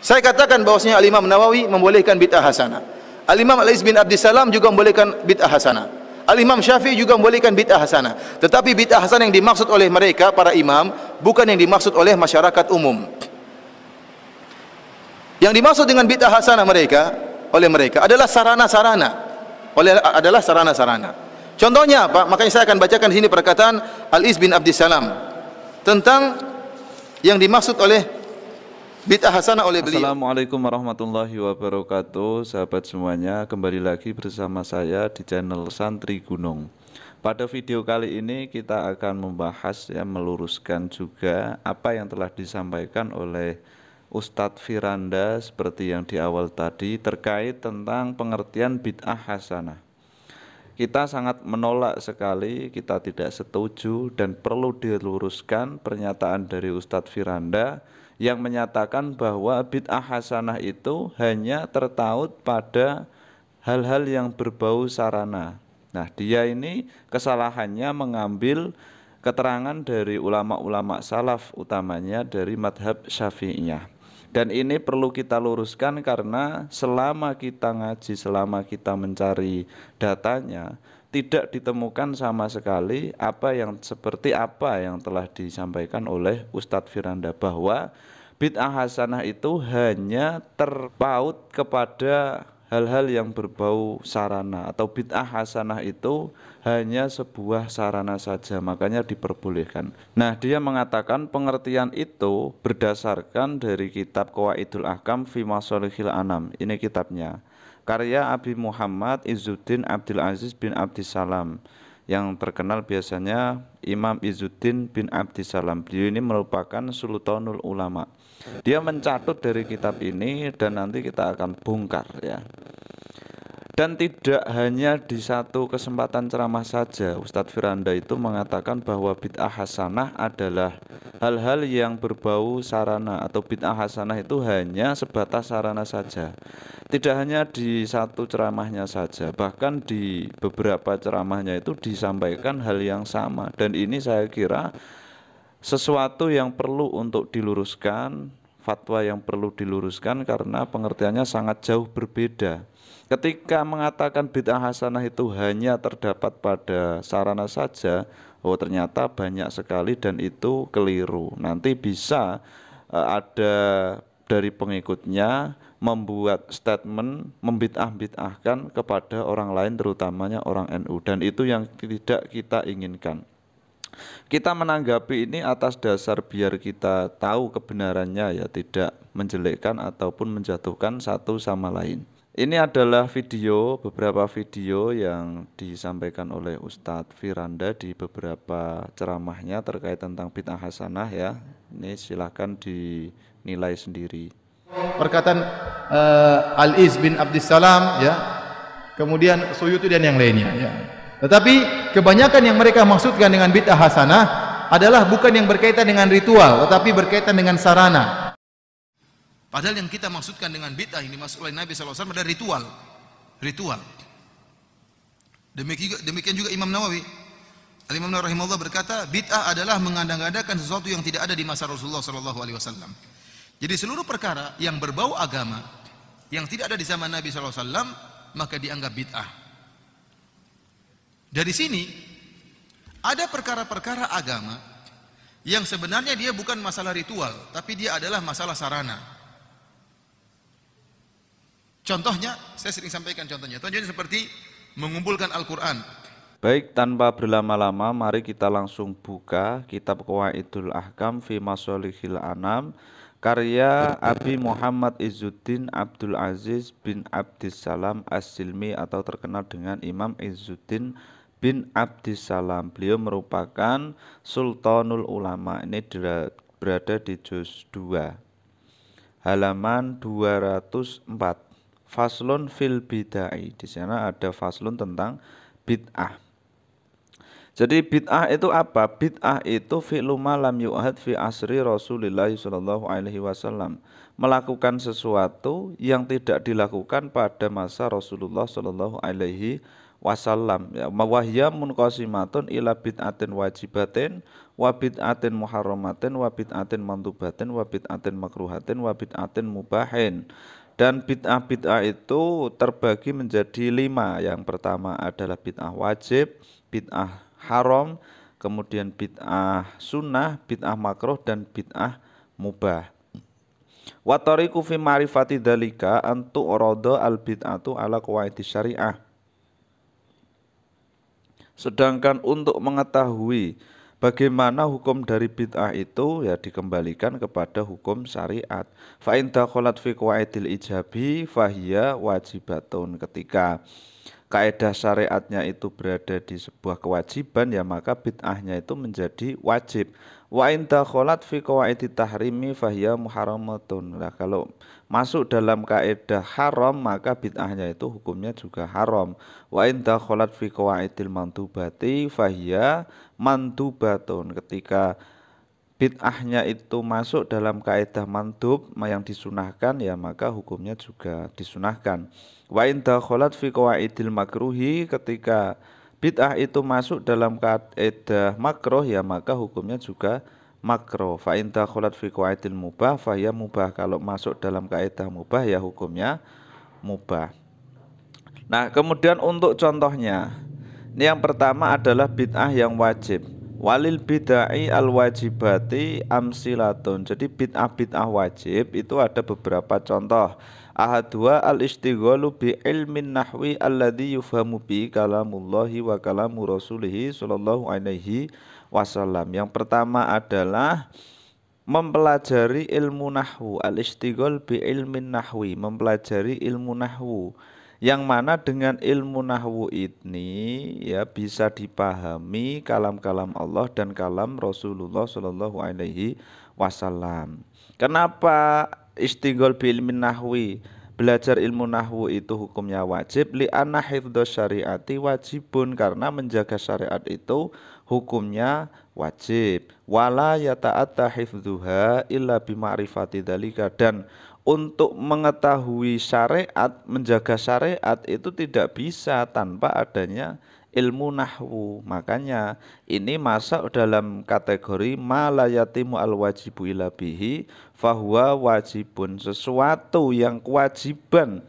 Saya katakan bahwasanya Al-Imam Nawawi membolehkan bid'ah hasanah. Al-Imam Al-Iz bin Abdissalam juga membolehkan bid'ah hasanah. Al-Imam Syafi'i juga membolehkan bid'ah hasanah. Tetapi bid'ah hasanah yang dimaksud oleh mereka para imam bukan yang dimaksud oleh masyarakat umum. Yang dimaksud dengan bid'ah hasanah mereka adalah sarana-sarana. Contohnya apa? Makanya saya akan bacakan di sini perkataan Al-Iz bin Abdissalam tentang yang dimaksud oleh bid'ah hasanah oleh beliau. Assalamualaikum warahmatullahi wabarakatuh. Sahabat semuanya, kembali lagi bersama saya di channel Santri Gunung. Pada video kali ini kita akan membahas, meluruskan juga apa yang telah disampaikan oleh Ustadz Firanda seperti yang di awal tadi terkait tentang pengertian bid'ah hasanah. Kita sangat menolak sekali, kita tidak setuju dan perlu diluruskan pernyataan dari Ustadz Firanda yang menyatakan bahwa bid'ah hasanah itu hanya tertaut pada hal-hal yang berbau sarana. Nah, dia ini kesalahannya mengambil keterangan dari ulama-ulama salaf, utamanya dari madhab Syafi'iyah. Dan ini perlu kita luruskan karena selama kita ngaji, selama kita mencari datanya, tidak ditemukan sama sekali seperti apa yang telah disampaikan oleh Ustadz Firanda, bahwa bid'ah hasanah itu hanya terpaut kepada hal-hal yang berbau sarana, atau bid'ah hasanah itu hanya sebuah sarana saja, makanya diperbolehkan. Nah, dia mengatakan pengertian itu berdasarkan dari kitab Qawaidul Ahkam fi Masalihil Anam. Ini kitabnya, karya Abi Muhammad Izzuddin Abdul Aziz bin Abdissalam, yang terkenal biasanya Imam Izzuddin bin Abdissalam. Beliau ini merupakan Sultanul Ulama. Dia mencatut dari kitab ini dan nanti kita akan bongkar, ya. Dan tidak hanya di satu kesempatan ceramah saja, Ustadz Firanda itu mengatakan bahwa bid'ah hasanah adalah hal-hal yang berbau sarana, atau bid'ah hasanah itu hanya sebatas sarana saja. Tidak hanya di satu ceramahnya saja, bahkan di beberapa ceramahnya itu disampaikan hal yang sama. Dan ini saya kira sesuatu yang perlu untuk diluruskan, fatwa yang perlu diluruskan karena pengertiannya sangat jauh berbeda. Ketika mengatakan bid'ah hasanah itu hanya terdapat pada sarana saja, ternyata banyak sekali dan itu keliru. Nanti bisa ada dari pengikutnya membuat statement membid'ah-bid'ahkan kepada orang lain, terutamanya orang NU, dan itu yang tidak kita inginkan. Kita menanggapi ini atas dasar biar kita tahu kebenarannya, ya, tidak menjelekkan ataupun menjatuhkan satu sama lain. Ini adalah beberapa video yang disampaikan oleh Ustadz Firanda di beberapa ceramahnya terkait tentang bid'ah hasanah, ya. Ini silahkan dinilai sendiri. Perkataan Al-Iz bin Abdissalam, ya, kemudian Suyuti dan yang lainnya, ya. Tetapi kebanyakan yang mereka maksudkan dengan bid'ah hasanah adalah bukan yang berkaitan dengan ritual, tetapi berkaitan dengan sarana. Padahal yang kita maksudkan dengan bid'ah yang dimaksud oleh Nabi SAW adalah ritual. Demikian juga Imam Nawawi. Al-Imam Nawawi rahimahullah berkata, bid'ah adalah mengandang-andangkan sesuatu yang tidak ada di masa Rasulullah SAW. Jadi seluruh perkara yang berbau agama yang tidak ada di zaman Nabi SAW maka dianggap bid'ah. Dari sini ada perkara-perkara agama yang sebenarnya dia bukan masalah ritual, tapi dia adalah masalah sarana. Contohnya, saya sering sampaikan contohnya seperti mengumpulkan Al-Quran. Baik, tanpa berlama-lama, mari kita langsung buka kitab Qawaidul Ahkam fi Masalihil Anam, karya Abi Muhammad Izzuddin Abdul Aziz bin Abdissalam As-Silmi, atau terkenal dengan Imam Izzuddin bin Abdissalam. Beliau merupakan Sultanul Ulama. Ini berada di juz 2, halaman 204. Faslun fil bid'ah. Di sana ada faslun tentang bid'ah. Jadi bid'ah itu apa? Bid'ah itu fi'lu ma lam yu'had fi asri Rasulillah sallallahu alaihi wasallam. Melakukan sesuatu yang tidak dilakukan pada masa Rasulullah sallallahu alaihi wasallam ya wahya munqasimatun ila bid'atin wajibatin wa bid'atin muharramatin wa bid'atin mandubatin wa bid'atin makruhatin wa bid'atin mubahin. Dan bid'ah-bid'ah itu terbagi menjadi 5. Yang pertama adalah bid'ah wajib, bid'ah haram, kemudian bid'ah sunnah, bid'ah makruh, dan bid'ah mubah. Wa tariqu fi ma'rifati dzalika antu urada al bid'atu ala qawaidi syariah. Sedangkan untuk mengetahui bagaimana hukum dari bid'ah itu ya dikembalikan kepada hukum syariat. Fa in dakhalat fi qawaidil ijabi fahiya wajibatun. Ketika kaidah syariatnya itu berada di sebuah kewajiban ya maka bid'ahnya itu menjadi wajib. Wa in dakhalat fi qawaidit tahrimi fahiya muharramatun. Nah, kalau masuk dalam kaidah haram maka bid'ahnya itu hukumnya juga haram. Wa in dakhalat fi qawaidil mandubati fahiya mandubatun. Ketika bid'ahnya itu masuk dalam kaidah mandub yang disunahkan ya maka hukumnya juga disunahkan. Wa in dakhalat fi qawaidil makruhi, ketika bid'ah itu masuk dalam kaidah makruh ya maka hukumnya juga makruh. Fa in dakhalat fi qawaidil mubah fa ya mubah, kalau masuk dalam kaidah mubah ya hukumnya mubah. Nah, kemudian untuk contohnya, ini yang pertama adalah bid'ah yang wajib. Walil bid'ai al wajibati amsilatun. Jadi bid'ah-bid'ah wajib itu ada beberapa contoh. Ahadua al-istighalu bi ilmin nahwi alladhi yufhamu bi kalamullahi wa kalamu rasulihi sallallahu alaihi wasallam. Yang pertama adalah mempelajari ilmu nahwu. Al-istighal bi ilmin nahwi, mempelajari ilmu nahwu. Yang mana dengan ilmu nahwu ini ya bisa dipahami kalam-kalam Allah dan kalam Rasulullah sallallahu alaihi wasallam. Kenapa istighaul bi ilmin nahwi, belajar ilmu nahwu itu hukumnya wajib? Li anna hifdz syariati wajibun, karena menjaga syariat itu hukumnya wajib. Wala yata'atta hifdzuha illa bi ma'rifati dzalika, dan untuk mengetahui syariat, menjaga syariat itu tidak bisa tanpa adanya ilmu nahwu. Makanya ini masuk dalam kategori ma la yatimu al wajibu illa bihi fahuwa wajibun. Sesuatu yang kewajiban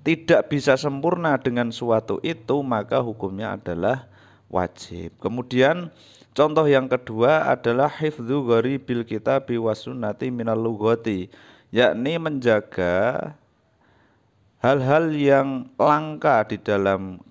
tidak bisa sempurna dengan suatu itu maka hukumnya adalah wajib. Kemudian contoh yang kedua adalah hifdzu gharibil kitabi was sunnati minal lughati, yakni menjaga hal-hal yang langka di dalam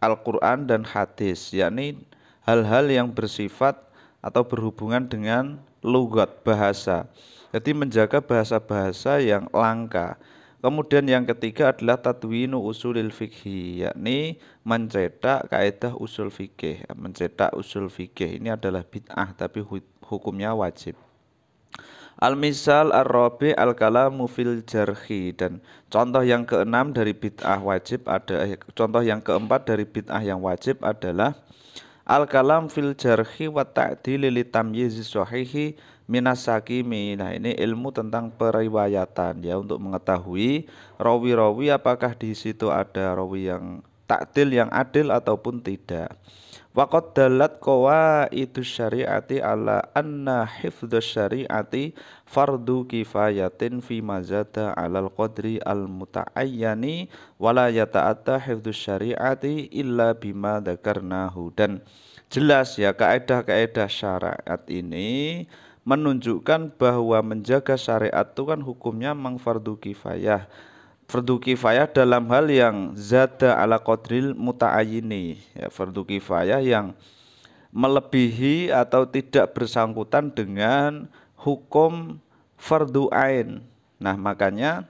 Al-Quran dan hadis, yakni hal-hal yang bersifat atau berhubungan dengan lugat, bahasa. Jadi menjaga bahasa-bahasa yang langka. Kemudian yang ketiga adalah tadwinu usulil fikhi, yakni mencetak kaidah usul fikih. Mencetak usul fikih ini adalah bid'ah tapi hukumnya wajib. Al-misal ar-rabi al-kalamu fil jarhi, dan contoh yang keenam dari bid'ah wajib contoh yang keempat dari bid'ah yang wajib adalah al-kalam fil jarhi wa ta'dili li tamyizi sahihi minas sakimi. Nah, ini ilmu tentang periwayatan ya, untuk mengetahui rawi-rawi apakah di situ ada rawi yang ta'dil, yang adil ataupun tidak. Waqad dalat qawaidus syari'ati ala anna hifdzus syari'ati fardu kifayatin fi mazada alal qadri al muta'ayyani wala yata'atta hifdzus syari'ati illa bima dzakarnahu. Dan jelas ya, kaidah-kaidah syariat ini menunjukkan bahwa menjaga syariat itu kan hukumnya memang fardu kifayah. Fardu kifayah dalam hal yang zada ala qadril muta'ayyini ya, fardu kifayah yang melebihi atau tidak bersangkutan dengan hukum fardu ain. Nah, makanya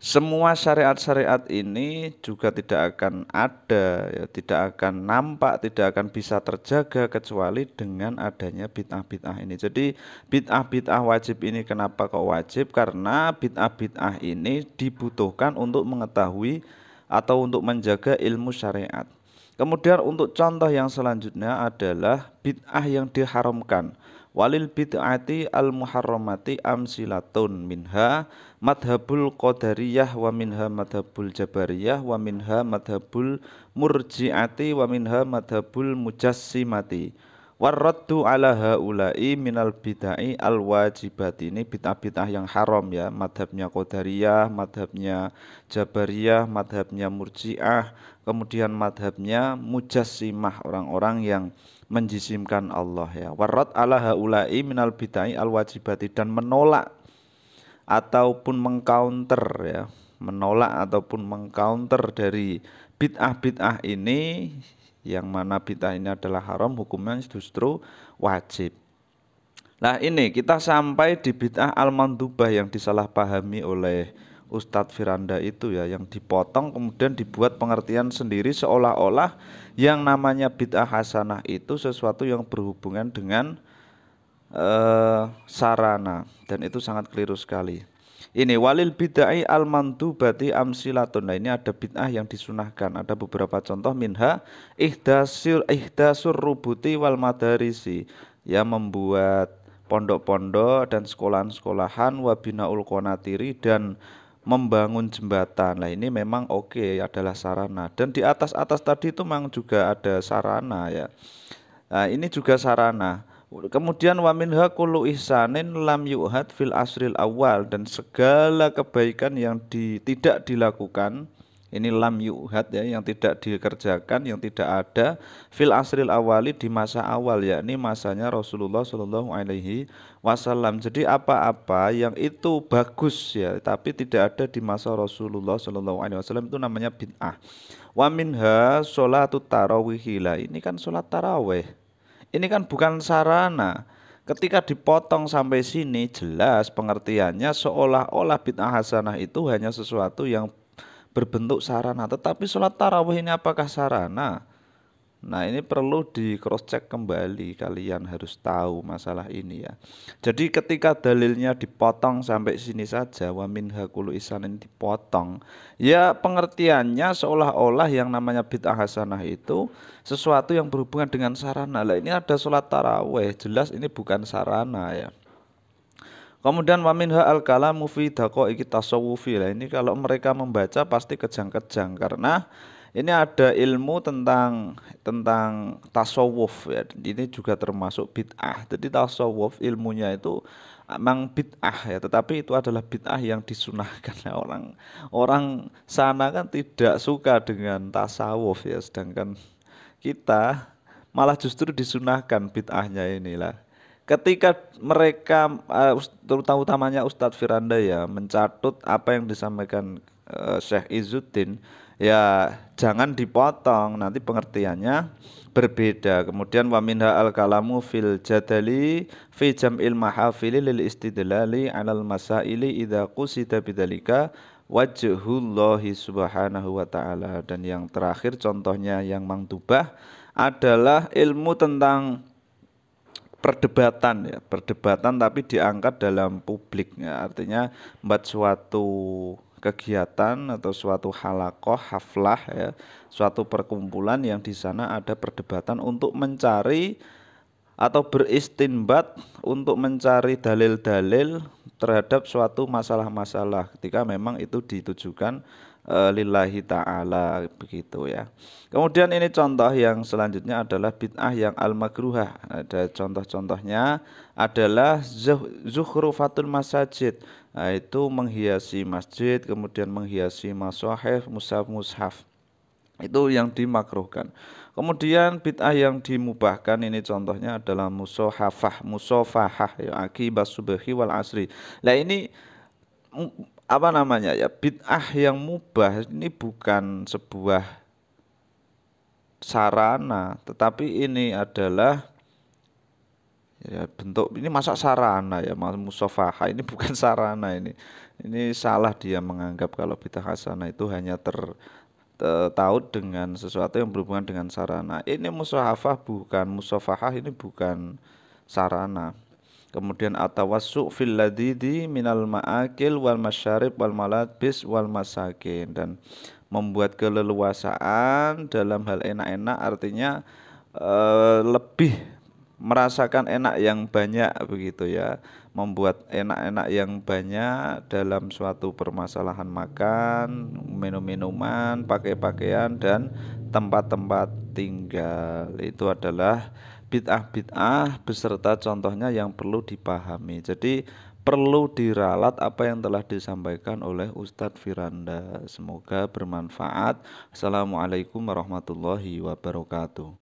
semua syariat-syariat ini juga tidak akan ada ya, tidak akan nampak, tidak akan bisa terjaga kecuali dengan adanya bid'ah-bid'ah ini. Jadi bid'ah-bid'ah wajib ini kenapa kok wajib? Karena bid'ah-bid'ah ini dibutuhkan untuk mengetahui atau untuk menjaga ilmu syariat. Kemudian untuk contoh yang selanjutnya adalah bid'ah yang diharamkan. Walil bid'ati al muharramati amsilatun minha madhabul qadariyah wa minha madhabul jabariyah wa minha madhabul murji'ati wa minha madhabul mujassimati. Warraddu ala haula'i minal bid'ai al wajibati. Ini bid'ah-bid'ah yang haram ya, madhabnya qadariyah, madhabnya jabariyah, madhabnya murji'ah, kemudian madhabnya mujassimah, orang-orang yang menjisimkan Allah ya. Warad ala haula'i minal bid'ai al wajibati, dan menolak ataupun mengcounter ya, menolak ataupun mengcounter dari bid'ah-bid'ah ini, yang mana bid'ah ini adalah haram, hukumnya justru wajib. Nah ini kita sampai di bid'ah al-mandubah yang disalahpahami oleh Ustadz Firanda itu ya, yang dipotong kemudian dibuat pengertian sendiri seolah-olah yang namanya bid'ah hasanah itu sesuatu yang berhubungan dengan sarana, dan itu sangat keliru sekali. Ini walil bid'ai al mandubati amsilatun. Nah ini ada bid'ah yang disunahkan, ada beberapa contoh. Minha ihdasur rubuti wal madarisi, ya, membuat pondok-pondok dan sekolahan-sekolahan, wabinaul qonatiri, dan membangun jembatan. Nah ini memang oke, adalah sarana, dan di atas tadi itu memang juga ada sarana ya. Nah ini juga sarana. Kemudian wa minha kullu ihsanin lam yu'had fil asril awal, dan segala kebaikan yang tidak dilakukan, ini lam yu'had ya, yang tidak dikerjakan, yang tidak ada fil asril awali, di masa awal, yakni masanya Rasulullah Shallallahu Alaihi Wasallam. Jadi apa-apa yang itu bagus ya tapi tidak ada di masa Rasulullah Shallallahu Alaihi Wasallam itu namanya bid'ah. Wa minha sholatut tarawih, ini kan sholat tarawih. Ini kan bukan sarana. Ketika dipotong sampai sini jelas pengertiannya seolah-olah bid'ah hasanah itu hanya sesuatu yang berbentuk sarana. Tetapi sholat tarawih ini apakah sarana? Nah ini perlu di cross check kembali, kalian harus tahu masalah ini ya. Jadi ketika dalilnya dipotong sampai sini saja, wa minha kullu ihsanin dipotong, ya pengertiannya seolah-olah yang namanya bid'ah hasanah itu sesuatu yang berhubungan dengan sarana. Lah ini ada sholat tarawih, jelas ini bukan sarana ya. Kemudian wa minha al kalamu fi daqaiqit tasawufi. Lah ini kalau mereka membaca pasti kejang-kejang, karena ini ada ilmu tentang tasawuf ya. Ini juga termasuk bid'ah. Jadi tasawuf ilmunya itu memang bid'ah ya, tetapi itu adalah bid'ah yang disunahkan. Orang sana kan tidak suka dengan tasawuf ya, sedangkan kita malah justru disunahkan bid'ahnya inilah. Ketika mereka terutamanya Ustadz Firanda ya mencatut apa yang disampaikan Syekh Izzuddin, ya jangan dipotong, nanti pengertiannya berbeda. Kemudian wa minha al kalamu fil jadali fi jam'il mahafili lil istidlali 'alal masaili idza qusida bidzalika wajhullahi subhanahu wa ta'ala. Dan yang terakhir contohnya yang mangdubah adalah ilmu tentang perdebatan ya, perdebatan tapi diangkat dalam publik ya, artinya membuat suatu kegiatan atau suatu halakoh, haflah ya, suatu perkumpulan yang di sana ada perdebatan untuk mencari atau beristinbat untuk mencari dalil-dalil terhadap suatu masalah-masalah ketika memang itu ditujukan lillahi ta'ala begitu ya. Kemudian ini contoh yang selanjutnya adalah bid'ah yang al-makruhah. Ada contoh-contohnya adalah zukhrufatul masajid. Nah, itu menghiasi masjid, kemudian menghiasi mashaf, mushaf. Itu yang dimakruhkan. Kemudian bid'ah yang dimubahkan ini contohnya adalah musofahah ya, akibas subhi wal asri. Nah ini apa namanya ya, bid'ah yang mubah ini bukan sebuah sarana, tetapi ini adalah ya bentuk, ini masa sarana ya, musofahah ini bukan sarana. Ini salah dia menganggap kalau bid'ah hasanah itu hanya tahu dengan sesuatu yang berhubungan dengan sarana. Ini musofahah bukan, musofahah ini bukan sarana. Kemudian atawassu fil ladidi minal ma'akil wal masyarib wal malabis wal masakin, dan membuat keleluasaan dalam hal enak-enak, artinya lebih merasakan enak yang banyak begitu ya, membuat enak-enak yang banyak dalam suatu permasalahan makan, minum-minuman, pakai-pakaian dan tempat-tempat tinggal. Itu adalah bid'ah-bid'ah beserta contohnya yang perlu dipahami. Jadi perlu diralat apa yang telah disampaikan oleh Ustadz Firanda. Semoga bermanfaat. Assalamualaikum warahmatullahi wabarakatuh.